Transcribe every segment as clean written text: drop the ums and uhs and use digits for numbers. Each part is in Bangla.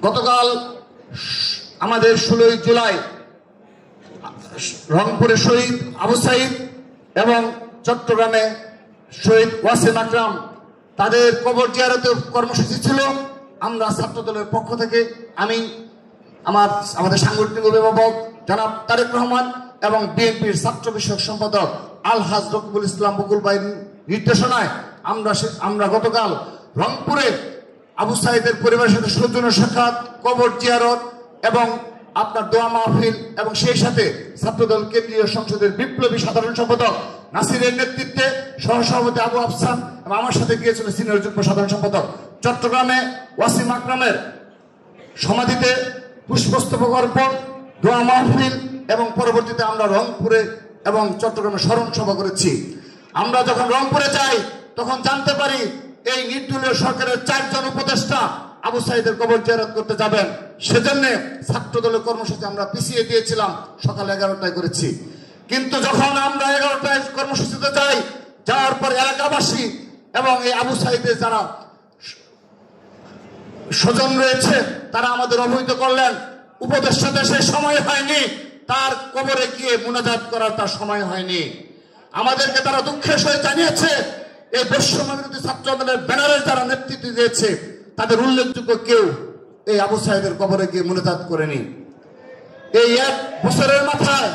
গতকাল আমাদের 16 জুলাই রংপুরে শহীদ আবু সাইদ এবং চট্টগ্রামে শহীদ ওয়াসিম আকরাম তাদের কবর জিয়ারতের কর্মসূচি ছিল। আমরা ছাত্রদলের পক্ষ থেকে আমি আমাদের সাংগঠনিক অভিভাবক জনাব তারেক রহমান এবং বিএনপির ছাত্র বিষয়ক সম্পাদক আলহাজ রকিবুল ইসলাম বকুল ভাইয়ের নির্দেশনায় আমরা গতকাল রংপুরে আবু সাইদের পরিবারের সাথে সৌজন্য সাক্ষাৎ, কবর জিয়ারত এবং আপনার দোয়া মাহফিল এবং সেই সাথে ছাত্রদল কেন্দ্রীয় সংসদের বিপ্লবী সাধারণ সম্পাদক নাসিরের নেতৃত্বে সহসভাপতি আবু আফসান এবং আমার সাথে গিয়েছিল সিনিয়র যুগ্ম সাধারণ সম্পাদক। চট্টগ্রামে ওয়াসিম আকরামের সমাধিতে পুষ্পস্তবক অর্পণ, দোয়া মাহফিল এবং পরবর্তীতে আমরা রংপুরে এবং চট্টগ্রামে স্মরণ সভা করেছি। আমরা যখন রংপুরে যাই তখন জানতে পারি এই নির্দলীয় সরকারের 4 জন উপদেষ্টা আবু সাইদের কবর জিয়ারত করতে যাবেন। সেজন্য ছাত্র দলের কর্মসূচি আমরা পিছিয়ে দিয়েছিলাম, সকাল 11টায় করেছি। কিন্তু যখন আমরা 11টায় কর্মসূচিতে যাই, যাওয়ার পর এলাকাবাসী এবং এই আবু সাইদের যারা স্বজন রয়েছে তারা আমাদের অবহিত করলেন উপদেষ্টা দেশে সময় হয়নি, তার কবরে গিয়ে মুনাজাত করার তার সময় হয়নি। আমাদেরকে তারা দুঃখের সহিত জানিয়েছে এই বৈষম্য বিরোধী ছাত্র আন্দোলনের ব্যানারের যারা নেতৃত্ব দিয়েছে তাদের উল্লেখযোগ্য কেউ এই আবু সাইদের কবরে গিয়ে মুনাজাত করেনি। এই 1 বছরের মাথায়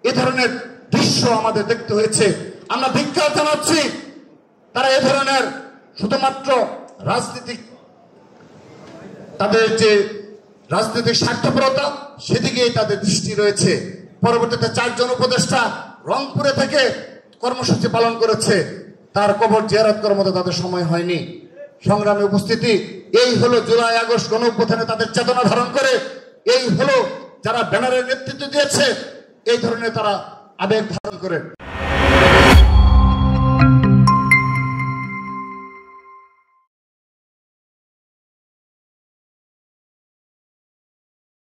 এ ধরনের দৃশ্য আমাদের দেখতে হয়েছে। আমরা ধিক্কার জানাচ্ছি তারা এ ধরনের শুধুমাত্র রাজনীতিক তাদের যে রাজনৈতিক স্বার্থপরতা সেদিকেই তাদের দৃষ্টি রয়েছে। পরবর্তীতে 4 জন উপদেষ্টা রংপুরে থেকে কর্মসূচি পালন করেছে, তার কবর জিয়ারত করার মতো তাদের সময় হয়নি। সংগ্রামে উপস্থিতি, এই হলো জুলাই আগস্ট গণঅভ্যুত্থানে তাদের চেতনা ধারণ করে, এই হলো যারা ব্যানারের নেতৃত্ব দিয়েছে এই ধরনের তারা আবেগ ধারণ করে।